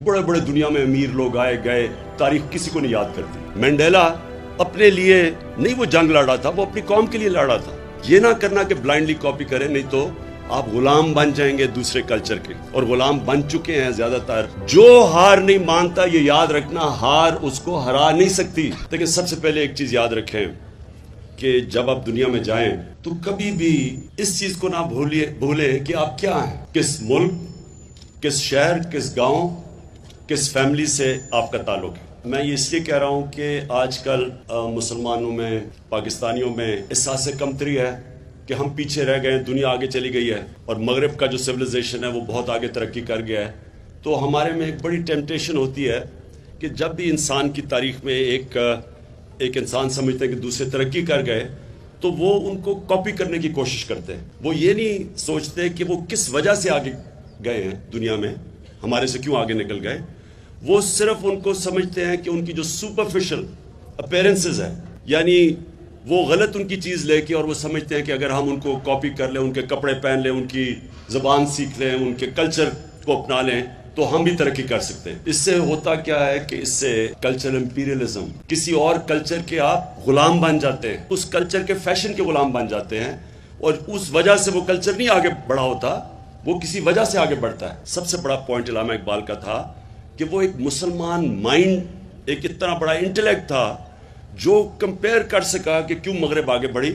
बड़े बड़े दुनिया में अमीर लोग आए गए, तारीख किसी को नहीं याद करती। मैंडेला अपने लिए नहीं वो जंग लड़ा था, वो अपनी कौम के लिए लड़ा था। ये ना करना कि ब्लाइंडली कॉपी करें, नहीं तो आप गुलाम बन जाएंगे दूसरे कल्चर के, और गुलाम बन चुके हैं ज्यादातर। जो हार नहीं मानता, ये याद रखना, हार उसको हरा नहीं सकती। लेकिन सबसे पहले एक चीज याद रखें कि जब आप दुनिया में जाएं तो कभी भी इस चीज को ना भूलें कि आप क्या हैं, किस मुल्क, किस शहर, किस गांव, किस फैमिली से आपका ताल्लुक है। मैं ये इसलिए कह रहा हूँ कि आजकल मुसलमानों में, पाकिस्तानियों में एहसास कमतरी है कि हम पीछे रह गए, दुनिया आगे चली गई है और मगरब का जो सिविलाइजेशन है वो बहुत आगे तरक्की कर गया है। तो हमारे में एक बड़ी टेम्पटेशन होती है कि जब भी इंसान की तारीख में एक इंसान समझते हैं कि दूसरे तरक्की कर गए तो वो उनको कॉपी करने की कोशिश करते हैं। वो ये नहीं सोचते कि वो किस वजह से आगे गए हैं दुनिया में, हमारे से क्यों आगे निकल गए। वो सिर्फ उनको समझते हैं कि उनकी जो सुपरफिशियल अपीयरेंसेस है, यानी वो गलत उनकी चीज़ लेके, और वो समझते हैं कि अगर हम उनको कॉपी कर लें, उनके कपड़े पहन लें, उनकी ज़बान सीख लें, उनके कल्चर को अपना लें, तो हम भी तरक्की कर सकते हैं। इससे होता क्या है कि इससे कल्चरल इंपीरियलिज्म, किसी और कल्चर के आप गुलाम बन जाते हैं, उस कल्चर के फैशन के गुलाम बन जाते हैं, और उस वजह से वो कल्चर नहीं आगे बढ़ा होता, वो किसी वजह से आगे बढ़ता है। सबसे बड़ा पॉइंट अल्लामा इकबाल का था कि वो एक मुसलमान माइंड, एक इतना बड़ा इंटेलेक्ट था जो कंपेयर कर सका कि क्यों मगरब आगे बढ़ी,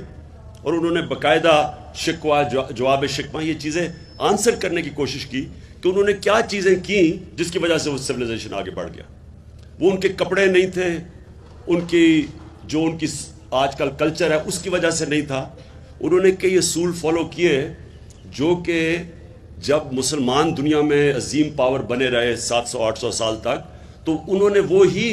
और उन्होंने बाकायदा शिकवा, जवाब शिकवा, ये चीज़ें आंसर करने की कोशिश की कि उन्होंने क्या चीज़ें की जिसकी वजह से वो सिविलाइजेशन आगे बढ़ गया। वो उनके कपड़े नहीं थे, उनकी आजकल कल्चर है उसकी वजह से नहीं था। उन्होंने कई असूल फॉलो किए जो कि जब मुसलमान दुनिया में अजीम पावर बने रहे 700-800 साल तक, तो उन्होंने वो ही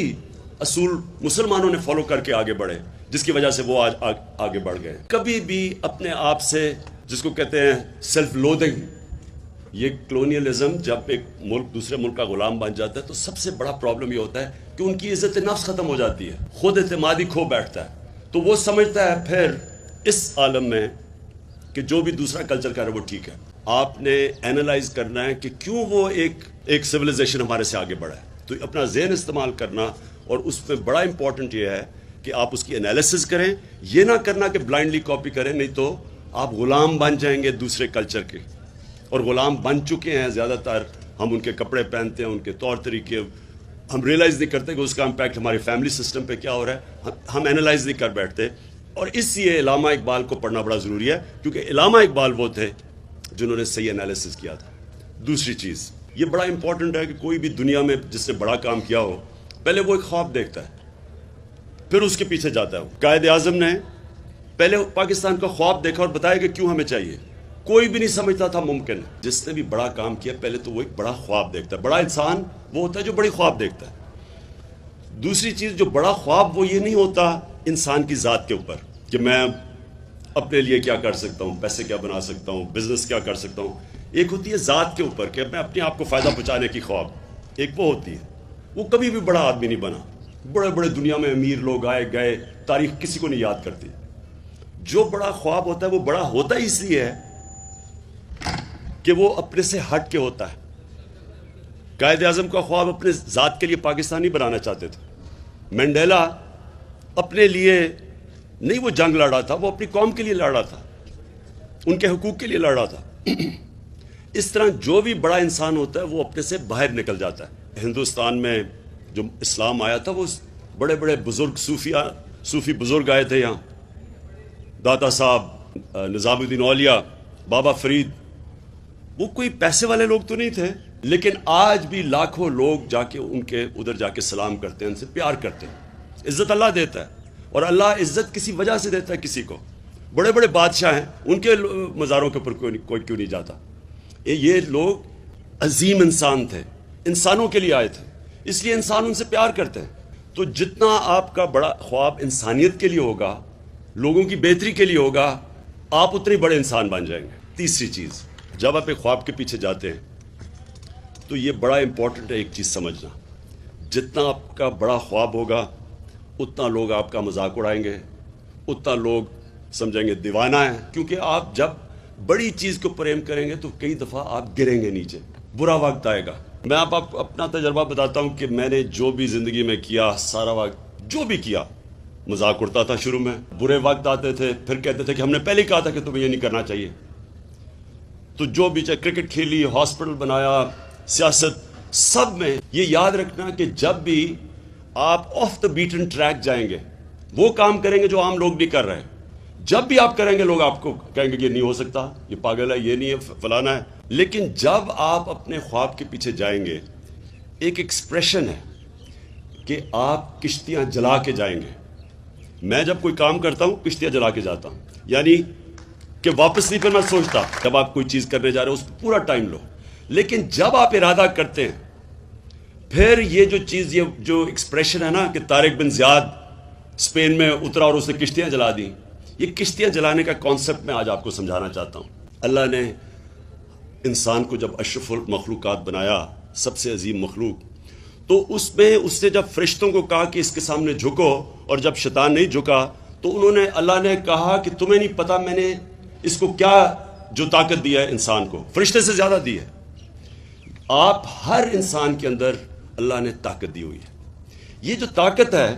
असूल मुसलमानों ने फॉलो करके आगे बढ़े, जिसकी वजह से वो आज आगे बढ़ गए। कभी भी अपने आप से, जिसको कहते हैं सेल्फ लोथिंग, ये कलोनियलिज्म, जब एक मुल्क दूसरे मुल्क का गुलाम बन जाता है तो सबसे बड़ा प्रॉब्लम ये होता है कि उनकी इज्जत नफ्स ख़त्म हो जाती है, खुद एतमादी खो बैठता है। तो वो समझता है फिर इस आलम में कि जो भी दूसरा कल्चर कर रहा है वो ठीक है। आपने एनालाइज करना है कि क्यों वो एक सिविलाइजेशन हमारे से आगे बढ़ा है, तो अपना ज़हन इस्तेमाल करना, और उसमें बड़ा इंपॉर्टेंट ये है कि आप उसकी एनालिसिस करें। ये ना करना कि ब्लाइंडली कॉपी करें, नहीं तो आप गुलाम बन जाएंगे दूसरे कल्चर के, और गुलाम बन चुके हैं ज़्यादातर। हम उनके कपड़े पहनते हैं, उनके तौर तरीके, हम रियलाइज़ नहीं करते कि उसका इम्पैक्ट हमारे फैमिली सिस्टम पे क्या हो रहा है, हम एनालाइज नहीं कर बैठते। और इसलिए अल्लामा इकबाल को पढ़ना बड़ा ज़रूरी है, क्योंकि अल्लामा इकबाल वो थे जिन्होंने सही एनालिसिस किया था। दूसरी चीज़ ये बड़ा इंपॉर्टेंट है कि कोई भी दुनिया में जिसने बड़ा काम किया हो, पहले वो एक ख्वाब देखता है, फिर उसके पीछे जाता है। कायद आज़म ने पहले पाकिस्तान का ख्वाब देखा और बताया कि क्यों हमें चाहिए। कोई भी नहीं समझता था मुमकिन है। जिसने भी बड़ा काम किया पहले तो वो एक बड़ा ख्वाब देखता है। बड़ा इंसान वो होता है जो बड़ी ख्वाब देखता है। दूसरी चीज़, जो बड़ा ख्वाब वो ये नहीं होता इंसान की ज़ात के ऊपर कि मैं अपने लिए क्या कर सकता हूँ, पैसे क्या बना सकता हूँ, बिजनेस क्या कर सकता हूँ। एक होती है ज़ात के ऊपर कि मैं अपने आप को फ़ायदा पहुँचाने की ख्वाब, एक वो होती है। वो कभी भी बड़ा आदमी नहीं बना। बड़े बड़े दुनिया में अमीर लोग आए गए, तारीख किसी को नहीं याद करती। जो बड़ा ख्वाब होता है वो बड़ा होता ही इसलिए है कि वो अपने से हट के होता है। कायद आज़म का ख्वाब अपने ज़ात के लिए पाकिस्तानी बनाना चाहते थे। मैंडेला अपने लिए नहीं वो जंग लड़ा था, वो अपनी कौम के लिए लड़ा था, उनके हुकूक के लिए लड़ा था। इस तरह जो भी बड़ा इंसान होता है वो अपने से बाहर निकल जाता है। हिंदुस्तान में जो इस्लाम आया था वो बड़े बड़े बुजुर्ग सूफ़ी बुजुर्ग आए थे यहाँ, दाता साहब, निज़ामुद्दीन औलिया, बाबा फरीद। वो कोई पैसे वाले लोग तो नहीं थे, लेकिन आज भी लाखों लोग जाके उनके उधर जाके सलाम करते हैं, उनसे प्यार करते हैं। इज़्ज़त अल्लाह देता है, और अल्लाह इज़्ज़त किसी वजह से देता है किसी को। बड़े बड़े बादशाह हैं, उनके मज़ारों के ऊपर कोई क्यों नहीं जाता। ये लोग अजीम इंसान थे, इंसानों के लिए आए थे, इसलिए इंसान उनसे प्यार करते हैं। तो जितना आपका बड़ा ख्वाब इंसानियत के लिए होगा, लोगों की बेहतरी के लिए होगा, आप उतने बड़े इंसान बन जाएंगे। तीसरी चीज़, जब आप एक ख्वाब के पीछे जाते हैं तो ये बड़ा इंपॉर्टेंट है एक चीज़ समझना, जितना आपका बड़ा ख्वाब होगा उतना लोग आपका मजाक उड़ाएंगे, उतना लोग समझेंगे दीवाना है। क्योंकि आप जब बड़ी चीज़ को प्रेम करेंगे तो कई दफ़ा आप गिरेंगे नीचे, बुरा वक्त आएगा, میں آپ اپنا تجربہ بتاتا ہوں کہ میں نے جو بھی زندگی میں کیا، سارا وقت جو بھی کیا، مذاق اڑتا تھا شروع میں، برے وقت آتے تھے، پھر کہتے تھے کہ ہم نے پہلے ہی کہا تھا کہ تمہیں یہ نہیں کرنا چاہیے. تو جو بھی چاہے کرکٹ کھیلی، ہاسپٹل بنایا، سیاست، سب میں یہ یاد رکھنا کہ جب بھی آپ آف دا بیٹن ٹریک جائیں گے، وہ کام کریں گے جو عام لوگ بھی کر رہے ہیں. جب بھی آپ کریں گے لوگ آپ کو کہیں گے کہ یہ نہیں ہو سکتا، یہ پاگل ہے، یہ نہیں ہے، فلانا ہے. لیکن جب آپ اپنے خواب کے پیچھے جائیں گے، ایک ایکسپریشن ہے کہ آپ کشتیاں جلا کے جائیں گے. میں جب کوئی کام کرتا ہوں کشتیاں جلا کے جاتا ہوں، یعنی کہ واپس نہیں پھر میں سوچتا. جب آپ کوئی چیز کرنے جا رہے ہو اس پہ پورا ٹائم لو، لیکن جب آپ ارادہ کرتے ہیں پھر یہ جو چیز، یہ جو ایکسپریشن ہے نا کہ طارق بن زیاد اسپین میں اترا اور اس نے کشتیاں جلا دیں، یہ کشتیاں جلانے کا کانسیپٹ میں آج آپ کو سمجھانا چاہتا ہوں. اللہ نے انسان کو جب اشرف المخلوقات بنایا، سب سے عظیم مخلوق، تو اس میں اس نے جب فرشتوں کو کہا کہ اس کے سامنے جھکو، اور جب شیطان نہیں جھکا تو انہوں نے، اللہ نے کہا کہ تمہیں نہیں پتا میں نے اس کو کیا جو طاقت دی ہے انسان کو، فرشتے سے زیادہ دی ہے. آپ ہر انسان کے اندر اللہ نے طاقت دی ہوئی ہے. یہ جو طاقت ہے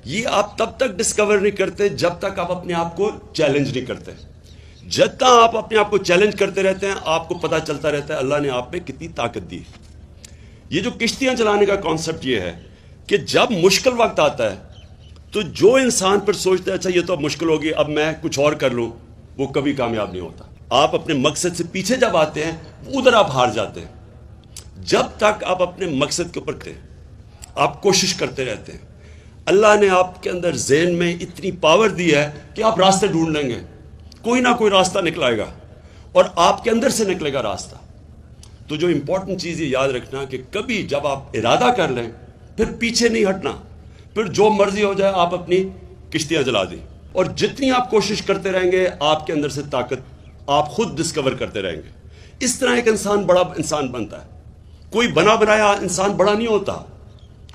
یہ آپ تب تک ڈسکور نہیں کرتے جب تک آپ اپنے آپ کو چیلنج نہیں کرتے. جب تک آپ اپنے آپ کو چیلنج کرتے رہتے ہیں آپ کو پتہ چلتا رہتا ہے اللہ نے آپ پہ کتنی طاقت دی. یہ جو کشتیاں چلانے کا کانسیپٹ یہ ہے کہ جب مشکل وقت آتا ہے تو جو انسان پر سوچتا ہے اچھا یہ تو اب مشکل ہوگی، اب میں کچھ اور کر لوں، وہ کبھی کامیاب نہیں ہوتا. آپ اپنے مقصد سے پیچھے جب آتے ہیں ادھر آپ ہار جاتے ہیں. جب تک آپ اپنے مقصد کے اوپر تھے آپ کوشش کرتے رہتے ہیں، اللہ نے آپ کے اندر ذہن میں اتنی پاور دی ہے کہ آپ راستے ڈھونڈ لیں گے، کوئی نہ کوئی راستہ نکلائے گا اور آپ کے اندر سے نکلے گا راستہ. تو جو امپورٹنٹ چیز یہ یاد رکھنا کہ کبھی جب آپ ارادہ کر لیں پھر پیچھے نہیں ہٹنا، پھر جو مرضی ہو جائے آپ اپنی کشتیاں جلا دیں. اور جتنی آپ کوشش کرتے رہیں گے آپ کے اندر سے طاقت آپ خود ڈسکور کرتے رہیں گے. اس طرح ایک انسان بڑا انسان بنتا ہے. کوئی بنا بنایا انسان بڑا نہیں ہوتا.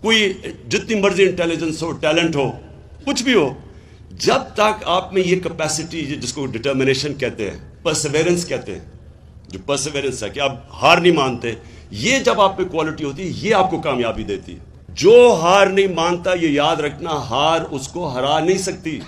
کوئی جتنی مرضی انٹیلیجنس ہو، ٹیلنٹ ہو، کچھ بھی ہو، جب تک آپ میں یہ کیپیسٹی جس کو ڈٹرمنیشن کہتے ہیں، پرسیویرنس کہتے ہیں، جو پرسیویرنس ہے کہ آپ ہار نہیں مانتے، یہ جب آپ میں کوالٹی ہوتی ہے یہ آپ کو کامیابی دیتی ہے. جو ہار نہیں مانتا یہ یاد رکھنا ہار اس کو ہرا نہیں سکتی.